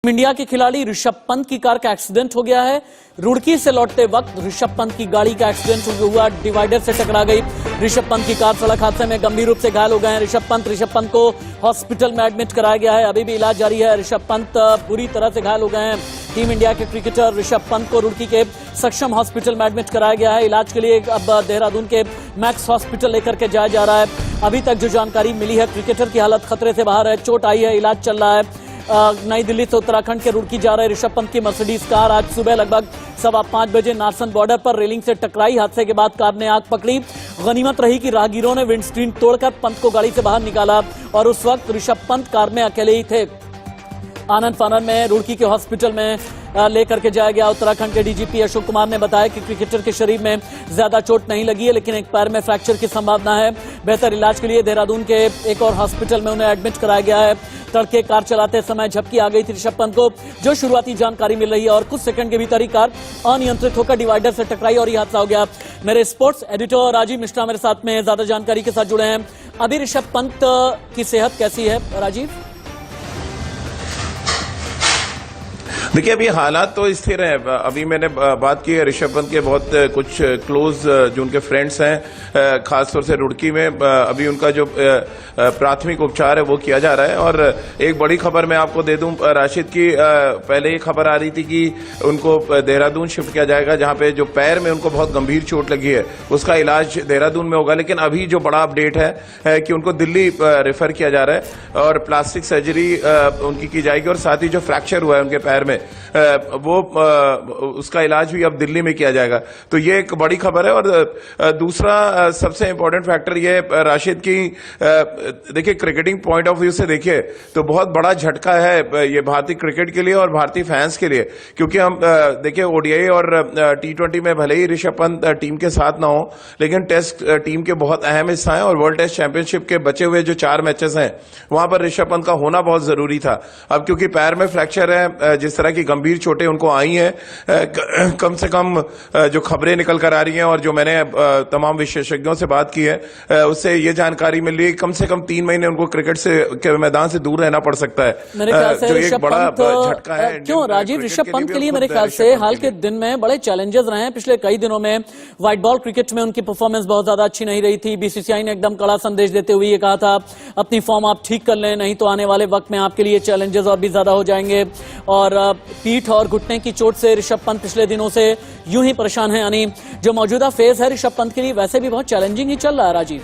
India के खिलाड़ी ऋषभ पंत की कार का एक्सीडेंट हो गया है। रुड़की से लौटते वक्त ऋषभ पंत की गाड़ी का एक्सीडेंट हुआ, डिवाइडर से टकरा गई। ऋषभ पंत की कार सड़क हादसे में गंभीर रूप से घायल हो गए हैं ऋषभ पंत को हॉस्पिटल में एडमिट कराया गया है। अभी भी इलाज जारी है। ऋषभ पंत पूरी तरह से घायल हो गए हैं। टीम इंडिया के क्रिकेटर ऋषभ पंत को रुड़की के सक्षम हॉस्पिटल में एडमिट कराया गया है। इलाज के लिए अब देहरादून के मैक्स हॉस्पिटल लेकर के जाया जा रहा है। अभी तक जो जानकारी मिली है, क्रिकेटर की हालत खतरे से बाहर है, चोट आई है, इलाज चल रहा है। नई दिल्ली से उत्तराखंड के रुड़की जा रहे ऋषभ पंत की मर्सिडीज कार आज सुबह लगभग 5:15 बजे नारसन बॉर्डर पर रेलिंग से टकराई। हादसे के बाद कार ने आग पकड़ी। गनीमत रही कि राहगीरों ने विंडस्क्रीन तोड़कर पंत को गाड़ी से बाहर निकाला और उस वक्त ऋषभ पंत कार में अकेले ही थे। आनंद फानन में रुड़की के हॉस्पिटल में लेकर के जाया गया। उत्तराखंड के डीजीपी अशोक कुमार ने बताया कि क्रिकेटर के शरीर में ज्यादा चोट नहीं लगी है, लेकिन एक पैर में फ्रैक्चर की संभावना है। बेहतर इलाज के लिए देहरादून के एक और हॉस्पिटल में उन्हें एडमिट कराया गया है। तड़के कार चलाते समय झपकी आ गई थी ऋषभ पंत को, जो शुरुआती जानकारी मिल रही है, और कुछ सेकंड के भीतर ही कार अनियंत्रित होकर डिवाइडर से टकराई और यह हादसा हो गया। मेरे स्पोर्ट्स एडिटर राजीव मिश्रा मेरे साथ में ज्यादा जानकारी के साथ जुड़े हैं। अभी ऋषभ पंत की सेहत कैसी है राजीव? देखिए, अभी हालात तो स्थिर हैं। अभी मैंने बात की है ऋषभ पंत के बहुत कुछ क्लोज जो उनके फ्रेंड्स हैं, खासतौर से रुड़की में अभी उनका जो प्राथमिक उपचार है वो किया जा रहा है। और एक बड़ी खबर मैं आपको दे दूं राशिद की, पहले ये खबर आ रही थी कि उनको देहरादून शिफ्ट किया जाएगा, जहां पे जो पैर में उनको बहुत गंभीर चोट लगी है उसका इलाज देहरादून में होगा। लेकिन अभी जो बड़ा अपडेट है कि उनको दिल्ली रेफर किया जा रहा है और प्लास्टिक सर्जरी उनकी की जाएगी, और साथ ही जो फ्रैक्चर हुआ है उनके पैर में वो उसका इलाज भी अब दिल्ली में किया जाएगा। तो ये एक बड़ी खबर है। और दूसरा सबसे इंपॉर्टेंट फैक्टर ये राशिद की, देखिए क्रिकेटिंग पॉइंट ऑफ व्यू से देखिए तो बहुत बड़ा झटका है ये भारतीय क्रिकेट के लिए और भारतीय फैंस के लिए, क्योंकि हम देखिए ओडीआई और T20 में भले ही ऋषभ पंत टीम के साथ ना हो, लेकिन टेस्ट टीम के बहुत अहम हिस्सा है। और वर्ल्ड टेस्ट चैंपियनशिप के बचे हुए जो 4 मैचेस हैं वहां पर ऋषभ पंत का होना बहुत जरूरी था। अब क्योंकि पैर में फ्रैक्चर है, जिस तरह की गंभीर चोटें उनको आई हैं, कम से कम जो खबरें निकल कर आ रही हैं और जो मैंने तमाम विशेषज्ञों से बात की है उससे ये जानकारी मिल रही है कम से कम 3 महीने उनको क्रिकेट से के मैदान से दूर रहना पड़ सकता है। मेरे ख्याल से जो एक बड़ा झटका है। क्यों राजीव, ऋषभ पंत के लिए मेरे ख्याल से हाल के दिन में बड़े चैलेंजेस रहे हैं। पिछले कई दिनों में व्हाइट बॉल क्रिकेट में उनकी परफॉर्मेंस बहुत ज्यादा अच्छी नहीं रही थी। बीसीसीआई ने एकदम कड़ा संदेश देते हुए ये कहा था अपनी फॉर्म आप ठीक कर लें, नहीं तो आने वाले वक्त में आपके लिए चैलेंजेस और भी ज्यादा हो जाएंगे। और पीठ और घुटने की चोट से ऋषभ पंत पिछले दिनों से यूं ही परेशान है। यानी जो मौजूदा फेज है ऋषभ पंत के लिए वैसे भी बहुत चैलेंजिंग ही चल रहा है राजीव।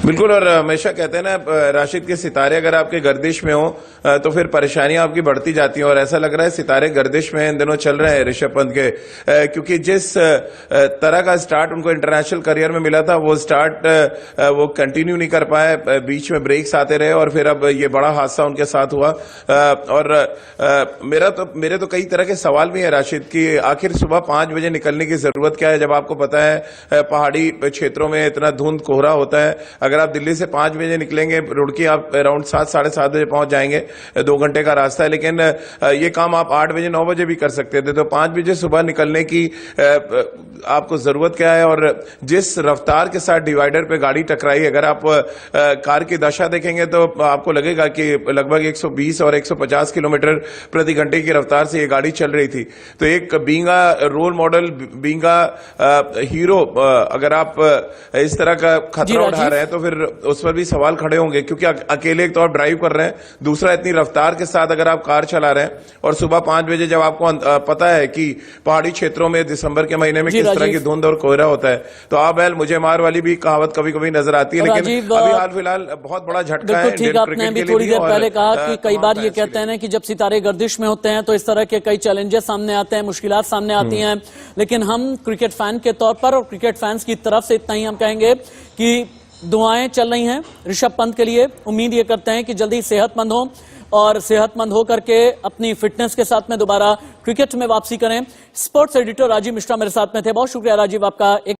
बिल्कुल, और हमेशा कहते हैं ना राशिद के सितारे अगर आपके गर्दिश में हो तो फिर परेशानियां आपकी बढ़ती जाती हैं। और ऐसा लग रहा है सितारे गर्दिश में इन दिनों चल रहे हैं ऋषभ पंत के, क्योंकि जिस तरह का स्टार्ट उनको इंटरनेशनल करियर में मिला था वो स्टार्ट वो कंटिन्यू नहीं कर पाए, बीच में ब्रेक्स आते रहे और फिर अब ये बड़ा हादसा उनके साथ हुआ। और मेरे तो कई तरह के सवाल भी हैं राशिद की, आखिर सुबह 5 बजे निकलने की जरूरत क्या है, जब आपको पता है पहाड़ी क्षेत्रों में इतना धुंध कोहरा होता है। अगर आप दिल्ली से 5 बजे निकलेंगे, रुड़की आप अराउंड 7 साढ़े 7 बजे पहुंच जाएंगे, 2 घंटे का रास्ता है। लेकिन ये काम आप 8 बजे 9 बजे भी कर सकते थे। तो 5 बजे सुबह निकलने की आपको जरूरत क्या है? और जिस रफ्तार के साथ डिवाइडर पे गाड़ी टकराई, अगर आप कार की दशा देखेंगे तो आपको लगेगा कि लगभग 120 और 150 किलोमीटर प्रति घंटे की रफ्तार से ये गाड़ी चल रही थी। तो एक बींगा रोल मॉडल, बींगा हीरो, अगर आप इस तरह का खतरा उठा रहे हैं तो फिर उस पर भी सवाल खड़े होंगे, क्योंकि अकेले एक तो आप ड्राइव कर रहे हैं, दूसरा इतनी रफ्तार के साथ अगर आप कार चला रहे हैं और सुबह 5 बजे जब आपको पता है कि पहाड़ी क्षेत्रों में दिसंबर के महीने में किस तरह की धुंध और कोहरा होता है, तो आप बैल मुझे मार वाली भी कहावत कभी कभी नजर आती है। लेकिन अभी हाल फिलहाल बहुत बड़ा झटका है। ठीक, आपने भी थोड़ी देर पहले कहा कि कई बार ये कहते हैं कि जब सितारे गर्दिश में होते हैं तो इस तरह के कई चैलेंजेस सामने आते हैं, मुश्किलात सामने आती हैं। लेकिन हम क्रिकेट फैन के तौर पर और क्रिकेट फैंस की तरफ से इतना ही हम कहेंगे कि दुआएं चल रही हैं ऋषभ पंत के लिए। उम्मीद ये करते हैं कि जल्दी सेहतमंद हो और सेहतमंद हो करके अपनी फिटनेस के साथ में दोबारा क्रिकेट में वापसी करें। स्पोर्ट्स एडिटर राजीव मिश्रा मेरे साथ में थे। बहुत शुक्रिया राजीव आपका।